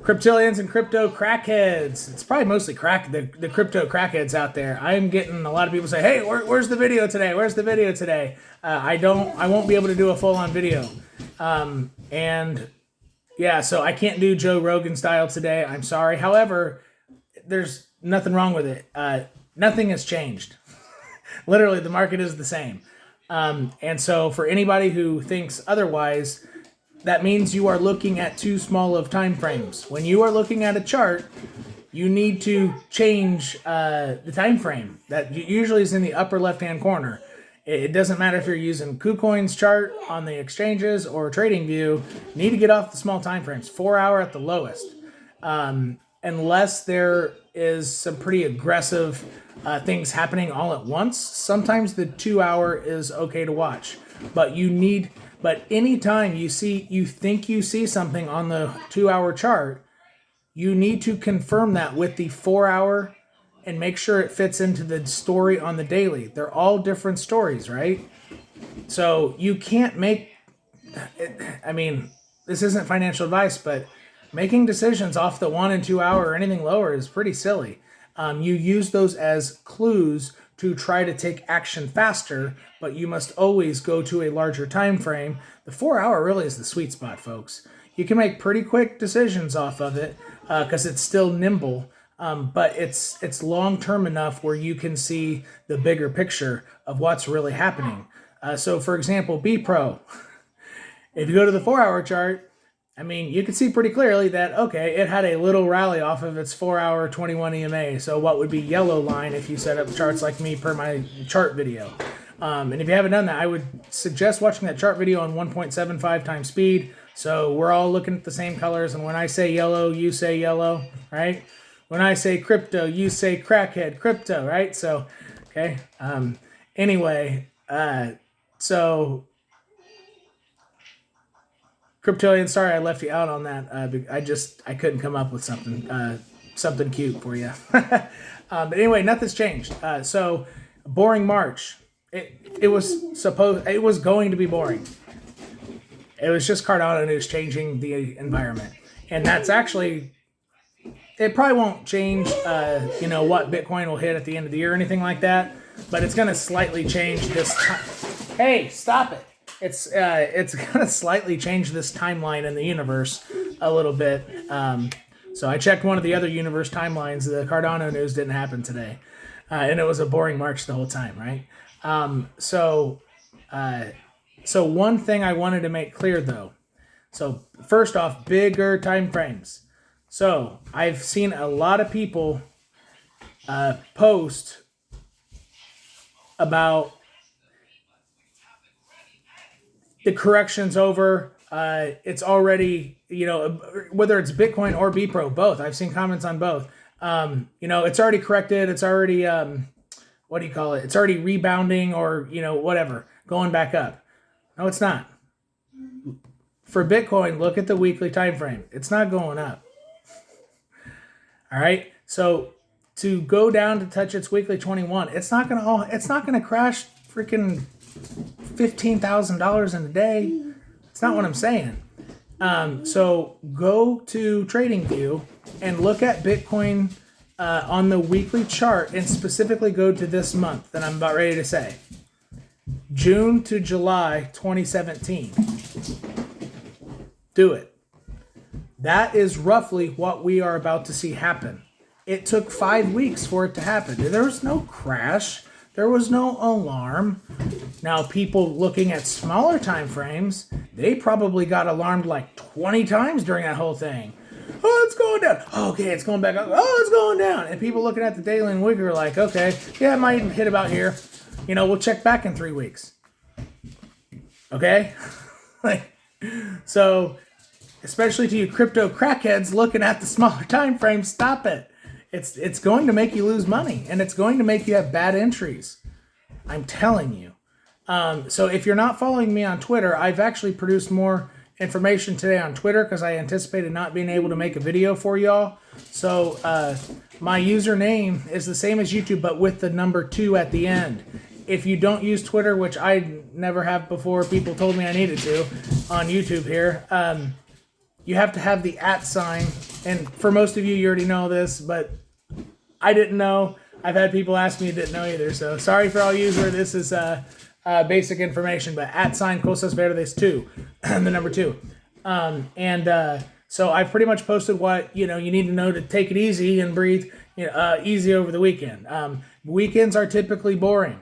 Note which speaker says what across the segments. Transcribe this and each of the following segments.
Speaker 1: Cryptillians and crypto crackheads. It's probably mostly the crypto crackheads out there. I'm getting a lot of people say, hey, where's the video today? Where's the video today? I won't be able to do a full-on video. And yeah, so I can't do Joe Rogan style today. I'm sorry. However, there's nothing wrong with it. Nothing has changed. Literally, the market is the same. And so for anybody who thinks otherwise, that means you are looking at too small of time frames. When you are looking at a chart, you need to change the time frame. That usually is in the upper left-hand corner. It doesn't matter if you're using KuCoin's chart on the exchanges or TradingView. You need to get off the small time frames, 4 hour at the lowest. Unless there is some pretty aggressive things happening all at once, sometimes the 2 hour is okay to watch. But anytime you think you see something on the 2 hour chart, you need to confirm that with the 4 hour and make sure it fits into the story on the daily. They're all different stories, right? So you can't this isn't financial advice, but making decisions off the 1 and 2 hour or anything lower is pretty silly. You use those as clues to try to take action faster, but you must always go to a larger time frame. The 4 hour really is the sweet spot, folks. You can make pretty quick decisions off of it because it's still nimble, but it's long-term enough where you can see the bigger picture of what's really happening. So for example, BEPRO, if you go to the 4 hour chart, you can see pretty clearly that, okay, it had a little rally off of its 4 hour 21 EMA. So what would be yellow line if you set up charts like me per my chart video? And if you haven't done that, I would suggest watching that chart video on 1.75 times speed. So we're all looking at the same colors. And when I say yellow, you say yellow, right? When I say crypto, you say crackhead crypto, right? So, okay. Cryptillian, sorry I left you out on that. I couldn't come up with something cute for you. But anyway, nothing's changed. So boring March. It was going to be boring. It was just Cardano news changing the environment, and that's actually. It probably won't change. What Bitcoin will hit at the end of the year or anything like that. But it's going to slightly change this. Hey, stop it. It's going to slightly change this timeline in the universe a little bit. So I checked one of the other universe timelines. The Cardano news didn't happen today. And it was a boring March the whole time, right? So one thing I wanted to make clear, though. So first off, bigger time frames. So I've seen a lot of people post about the correction's over. It's already, whether it's Bitcoin or BEPRO, both. I've seen comments on both. It's already corrected. It's already, It's already rebounding or, whatever, going back up. No, it's not. For Bitcoin, look at the weekly time frame. It's not going up. All right. So to go down to touch its weekly 21, it's not gonna crash freaking $15,000 in a day. It's not what I'm saying. So go to TradingView and look at Bitcoin on the weekly chart, and specifically go to this month that I'm about ready to say, June to July 2017. Do it. That is roughly what we are about to see happen. It took 5 weeks for it to happen. There was no crash. There was no alarm. Now, people looking at smaller time frames, they probably got alarmed like 20 times during that whole thing. Oh, it's going down. Okay, it's going back up. Oh, it's going down. And people looking at the daily and weekly are like, okay, yeah, it might hit about here. We'll check back in 3 weeks. Okay? So, especially to you crypto crackheads looking at the smaller time frames, stop it. It's going to make you lose money, and it's going to make you have bad entries. I'm telling you. So if you're not following me on Twitter, I've actually produced more information today on Twitter because I anticipated not being able to make a video for y'all. So my username is the same as YouTube, but with the number 2 at the end. If you don't use Twitter, which I never have before, people told me I needed to on YouTube here, you have to have the @ and for most of you, you already know this, but I didn't know. I've had people ask me, didn't know either. So sorry for all you where this is basic information, but @𝐾𝐫 _2, the number 2. So I've pretty much posted what, you need to know to take it easy and breathe easy over the weekend. Weekends are typically boring.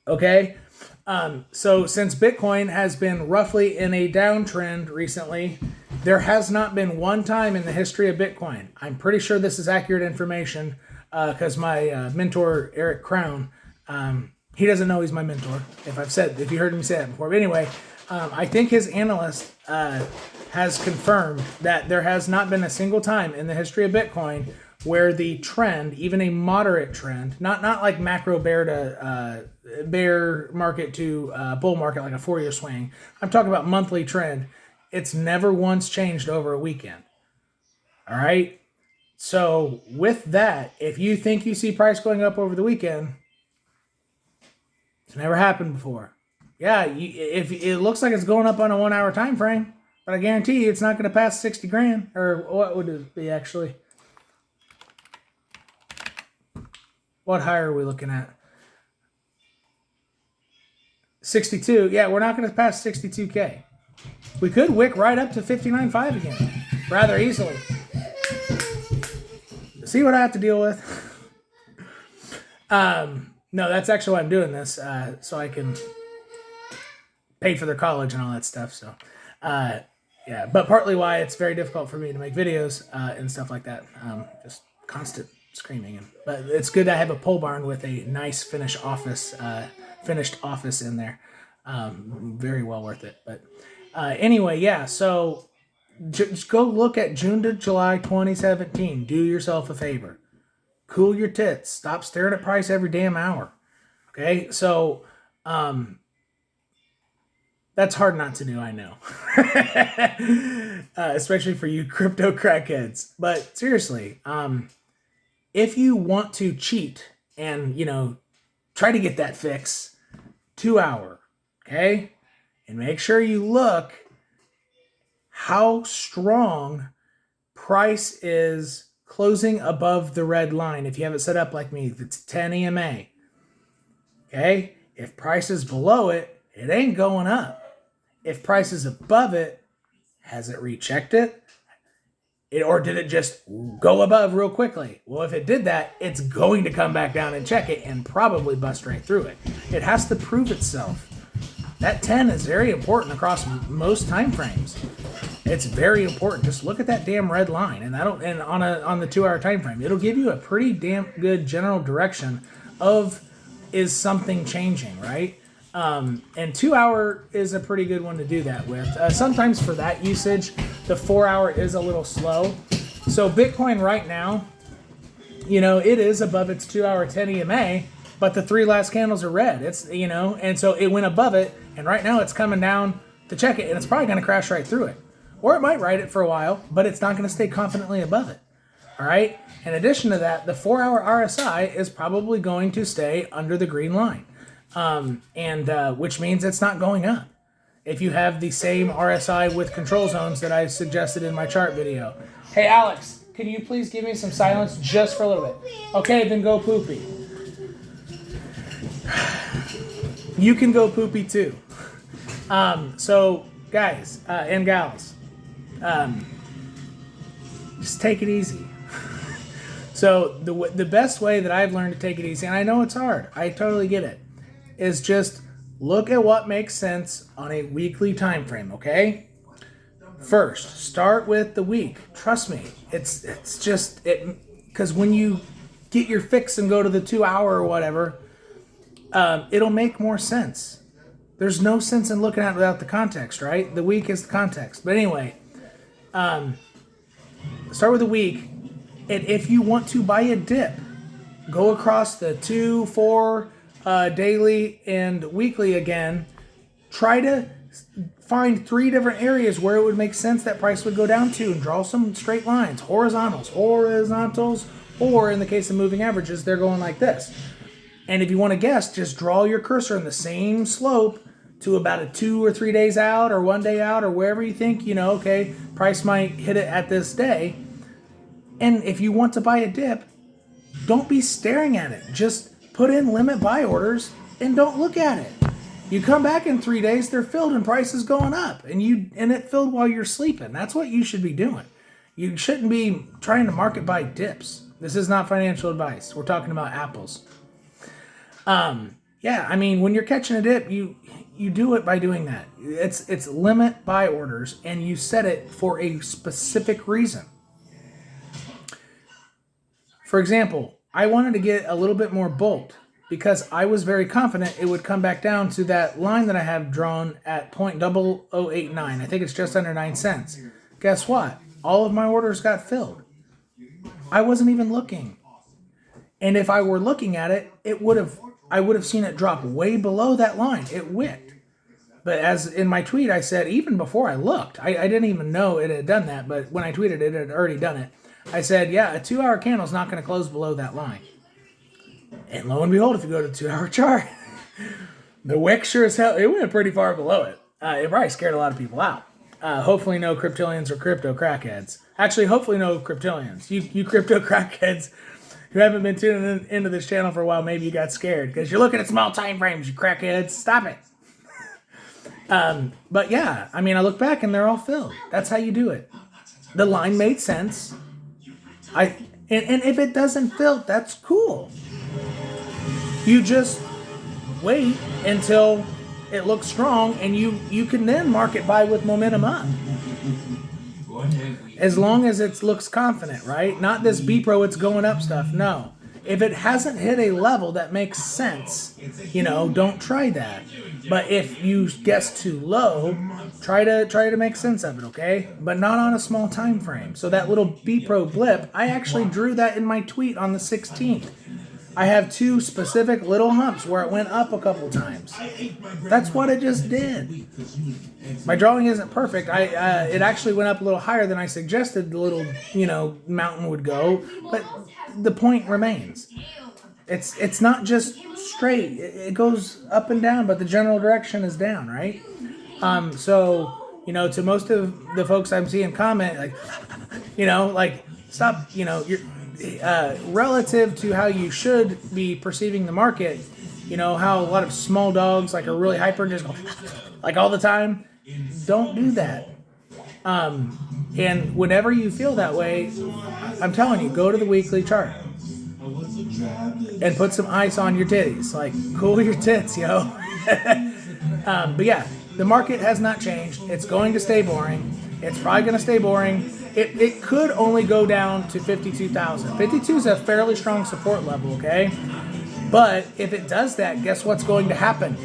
Speaker 1: Okay? So since Bitcoin has been roughly in a downtrend recently, there has not been one time in the history of Bitcoin. I'm pretty sure this is accurate information because my mentor, 𝐾𝐿, he doesn't know he's my mentor, if you heard me say that before. But anyway, I think his analyst has confirmed that there has not been a single time in the history of Bitcoin where the trend, even a moderate trend, not like macro bear market to bull market, like a 4-year swing. I'm talking about monthly trend. It's never once changed over a weekend. All right? So with that, if you think you see price going up over the weekend, it's never happened before. Yeah, if it looks like it's going up on a 1-hour time frame, but I guarantee you it's not going to pass 60 grand. Or what would it be actually? What high are we looking at? 62. Yeah, we're not going to pass 62K. We could wick right up to 59.5 again, rather easily. See what I have to deal with? No, that's actually why I'm doing this, so I can pay for their college and all that stuff. So, yeah, but partly why it's very difficult for me to make videos and stuff like that. Just constant screaming. But it's good I have a pole barn with a nice finished office in there. Very well worth it. But anyway, yeah, so just go look at June to July 2017. Do yourself a favor. Cool your tits. Stop staring at price every damn hour. Okay, so that's hard not to do, I know. Especially for you crypto crackheads. But seriously, if you want to cheat and, try to get that fix, 2 hour, okay? And make sure you look how strong price is closing above the red line. If you have it set up like me, it's 10 EMA. Okay? If price is below it, it ain't going up. If price is above it, has it rechecked it? Or did it just go above real quickly? Well, if it did that, it's going to come back down and check it and probably bust right through it. It has to prove itself. That 10 is very important across most time frames. It's very important. Just look at that damn red line, and on the 2 hour time frame, it'll give you a pretty damn good general direction of is something changing, right? And 2 hour is a pretty good one to do that with. Sometimes for that usage, the 4 hour is a little slow. So Bitcoin right now, it is above its 2 hour 10 EMA, but the 3 last candles are red. It's, and so it went above it, and right now it's coming down to check it, and it's probably going to crash right through it. Or it might ride it for a while, but it's not going to stay confidently above it. All right? In addition to that, the 4 hour RSI is probably going to stay under the green line, which means it's not going up. If you have the same RSI with control zones that I suggested in my chart video. Hey, Alex, can you please give me some silence just for a little bit? Okay, then go poopy. You can go poopy too. So, guys and gals, just take it easy. So the best way that I've learned to take it easy, and I know it's hard, I totally get it, is just look at what makes sense on a weekly time frame, okay? First, start with the week. Trust me, it's just because when you get your fix and go to the 2 hour or whatever, it'll make more sense. There's no sense in looking at it without the context, right? The week is the context. But anyway, start with the week. And if you want to buy a dip, go across the 2, 4, daily, and weekly again. Try to find 3 different areas where it would make sense that price would go down to and draw some straight lines, horizontals, or in the case of moving averages, they're going like this. And if you want to guess, just draw your cursor in the same slope to about a 2 or 3 days out or 1 day out or wherever you think, okay, price might hit it at this day. And if you want to buy a dip, don't be staring at it. Just put in limit buy orders and don't look at it. You come back in 3 days, they're filled and price is going up, and it filled while you're sleeping. That's what you should be doing. You shouldn't be trying to market buy dips. This is not financial advice. We're talking about apples. Yeah, I mean, when you're catching a dip, you do it by doing that. It's limit buy orders, and you set it for a specific reason. For example, I wanted to get a little bit more bulk because I was very confident it would come back down to that line that I have drawn at 0.0089. I think it's just under 9 cents. Guess what? All of my orders got filled. I wasn't even looking. And if I were looking at it, I would have seen it drop way below that line. It wicked. But as in my tweet, I said, even before I looked, I didn't even know it had done that, but when I tweeted it had already done it. I said, yeah, a 2-hour candle is not going to close below that line. And lo and behold, if you go to the 2-hour chart, the wick sure as hell, it went pretty far below it. It probably scared a lot of people out. Hopefully no cryptillions or crypto crackheads. Actually, hopefully no cryptillions. You crypto crackheads who haven't been tuning into this channel for a while, maybe you got scared because you're looking at small time frames, you crackheads. Stop it. But yeah, I mean, I look back and they're all filled. That's how you do it. The line made sense. And if it doesn't fill, that's cool. You just wait until it looks strong, and you can then market buy with momentum up. As long as it looks confident, right? Not this BEPRO, it's going up stuff. No. If it hasn't hit a level that makes sense, don't try that. But if you guess too low, try to make sense of it, okay? But not on a small time frame. So that little BEPRO blip, I actually drew that in my tweet on the 16th. I have 2 specific little humps where it went up a couple times. That's what it just did. My drawing isn't perfect. It actually went up a little higher than I suggested the little, mountain would go, but the point remains. It's not just straight. It goes up and down, but the general direction is down, right? So, to most of the folks I'm seeing comment, stop, you're relative to how you should be perceiving the market, how a lot of small dogs are really hyper and just go all the time. Don't do that. And whenever you feel that way, I'm telling you, go to the weekly chart and put some ice on your titties. Cool your tits, yo. But yeah, the market has not changed. It's going to stay boring. It's probably going to stay boring. It could only go down to 52,000. 52 is a fairly strong support level, okay? But if it does that, guess what's going to happen?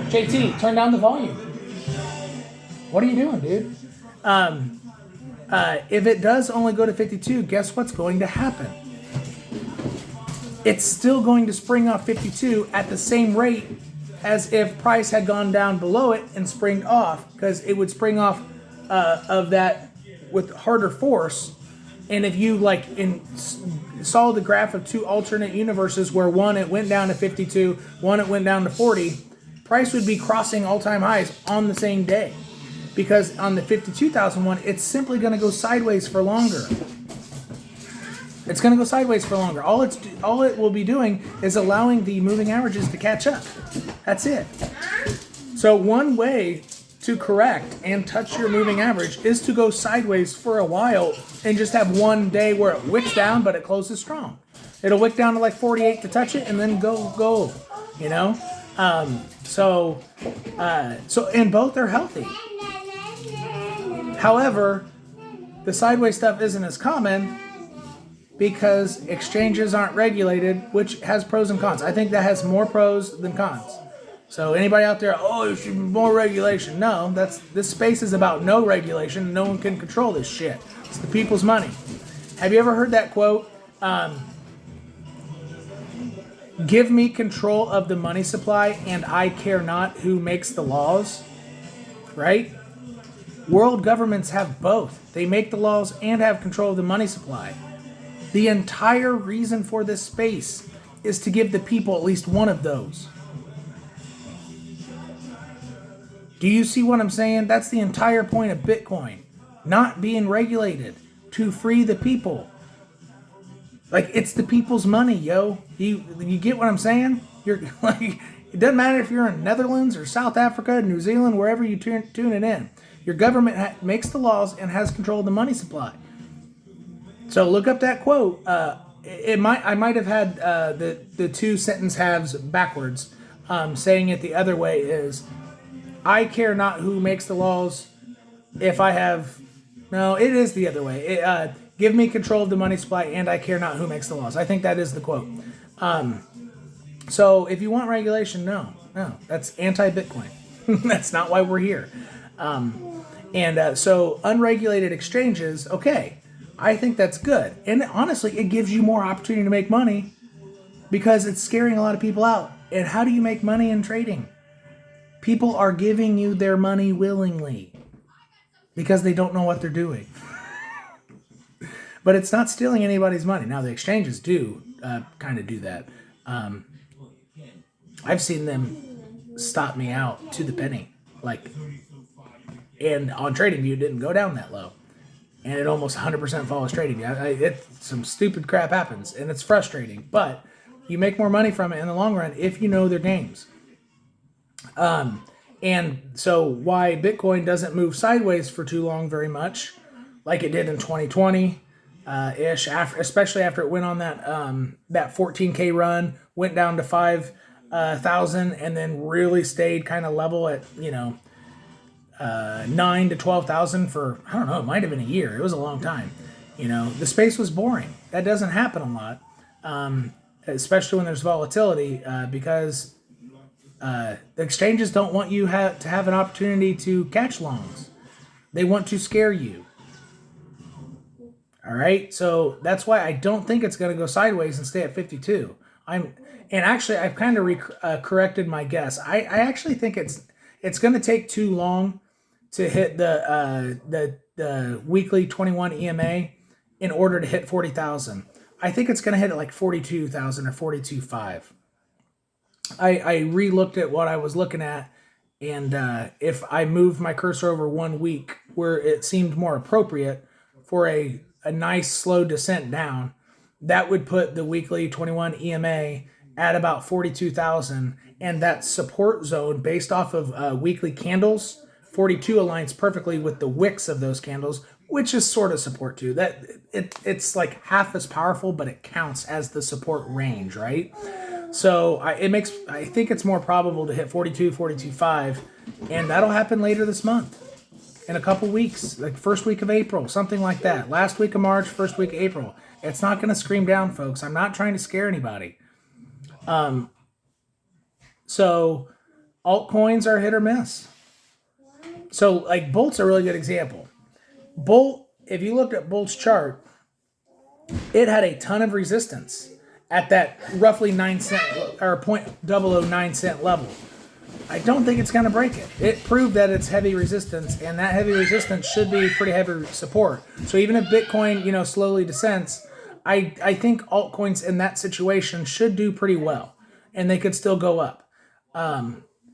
Speaker 1: JT, turn down the volume. What are you doing, dude? If it does only go to 52, guess what's going to happen? It's still going to spring off 52 at the same rate as if price had gone down below it and springed off, because it would spring off of that with harder force. And if you saw the graph of 2 alternate universes where one it went down to 52, one it went down to 40, price would be crossing all-time highs on the same day, because on the 52,000 one, it's simply going to go sideways for longer. It's going to go sideways for longer. All it will be doing is allowing the moving averages to catch up. That's it. So one way to correct and touch your moving average is to go sideways for a while and just have one day where it wicks down, but it closes strong. It'll wick down to 48 to touch it and then go, So and both are healthy. However, the sideways stuff isn't as common because exchanges aren't regulated, which has pros and cons. I think that has more pros than cons. So anybody out there, there should be more regulation. No, this space is about no regulation. No one can control this shit. It's the people's money. Have you ever heard that quote? Give me control of the money supply and I care not who makes the laws. Right? World governments have both. They make the laws and have control of the money supply. The entire reason for this space is to give the people at least one of those. Do you see what I'm saying? That's the entire point of Bitcoin. Not being regulated. To free the people. Like, it's the people's money, yo. You get what I'm saying? You're like, it doesn't matter if you're in Netherlands or South Africa, New Zealand, wherever you tune it in. Your government makes the laws and has control of the money supply. So look up that quote. I might have had the two sentence halves backwards. Saying it the other way is, I care not who makes the laws. If I have, no, it is the other way. Give me control of the money supply, and I care not who makes the laws. I think that is the quote. So if you want regulation, no, that's anti-Bitcoin. That's not why we're here. So unregulated exchanges, okay, I think that's good. And honestly, it gives you more opportunity to make money because it's scaring a lot of people out. And how do you make money in trading? People are giving you their money willingly because they don't know what they're doing. But it's not stealing anybody's money. Now, the exchanges do kind of do that. I've seen them stop me out to the penny. And on TradingView, it didn't go down that low. And it almost 100% follows TradingView. Some stupid crap happens, and it's frustrating. But you make more money from it in the long run if you know their games. And so why Bitcoin doesn't move sideways for too long very much, like it did in 2020, ish, especially after it went on that 14K run, went down to 5,000, and then really stayed kind of level at 9 to 12,000 for, I don't know, it might have been a year. It was a long time. The space was boring. That doesn't happen a lot, especially when there's volatility, because the exchanges don't want you to have an opportunity to catch longs. They want to scare you. All right, so that's why I don't think it's going to go sideways and stay at 52. I've kind of corrected my guess. I actually think it's going to take too long to hit the weekly 21 EMA in order to hit 40,000. I think it's going to hit at like 42,000 or 42.5. I re-looked at what I was looking at, and if I moved my cursor over 1 week where it seemed more appropriate for a nice slow descent down, that would put the weekly 21 EMA at about 42,000, and that support zone based off of weekly candles, 42 aligns perfectly with the wicks of those candles, which is sort of support too. That it's like half as powerful, but it counts as the support range, right? So I think it's more probable to hit 42, 42.5, and that'll happen later this month, in a couple weeks, like first week of April, something like that. Last week of March, first week of April. It's not going to scream down, folks. I'm not trying to scare anybody. So altcoins are hit or miss. So like Bolt's a really good example. Bolt, if you looked at Bolt's chart, it had a ton of resistance at that roughly 9 cent or 0.009 cent level. I don't think it's going to break it. It proved that it's heavy resistance, and that heavy resistance should be pretty heavy support. So even if Bitcoin, slowly descends, I think altcoins in that situation should do pretty well, and they could still go up.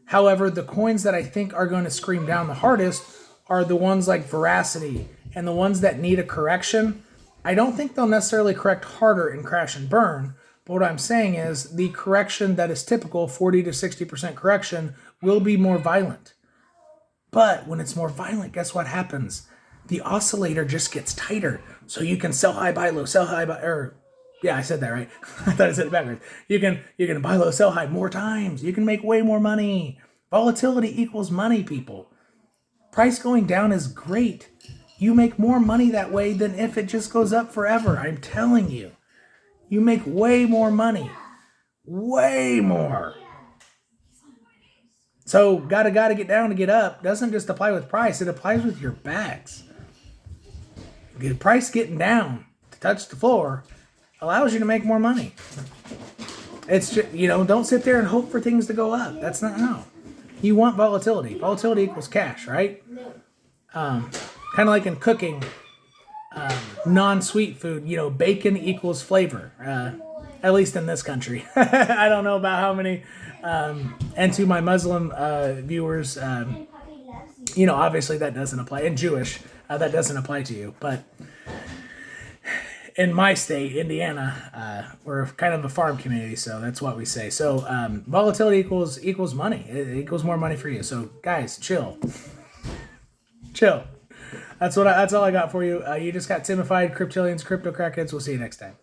Speaker 1: However, the coins that I think are going to scream down the hardest are the ones like Veracity and the ones that need a correction. I don't think they'll necessarily correct harder and crash and burn, but what I'm saying is the correction that is typical, 40 to 60% correction, will be more violent. But when it's more violent, guess what happens? The oscillator just gets tighter. So you can sell high, buy low, sell high, buy, I said that right. I thought I said it backwards. You can buy low, sell high more times. You can make way more money. Volatility equals money, people. Price going down is great. You make more money that way than if it just goes up forever. I'm telling you. You make way more money. Way more. So gotta get down to get up doesn't just apply with price. It applies with your bags. The price getting down to touch the floor allows you to make more money. It's just, don't sit there and hope for things to go up. That's not how. You want volatility. Volatility equals cash, right? Kind of like in cooking, non-sweet food, bacon equals flavor, at least in this country. I don't know about how many, and to my Muslim viewers, obviously that doesn't apply. And Jewish, that doesn't apply to you. But in my state, Indiana, we're kind of a farm community, so that's what we say. So volatility equals money. It equals more money for you. So guys, chill. Chill. That's all I got for you. You just got Timified Cryptillians, Crypto Crackheads. We'll see you next time.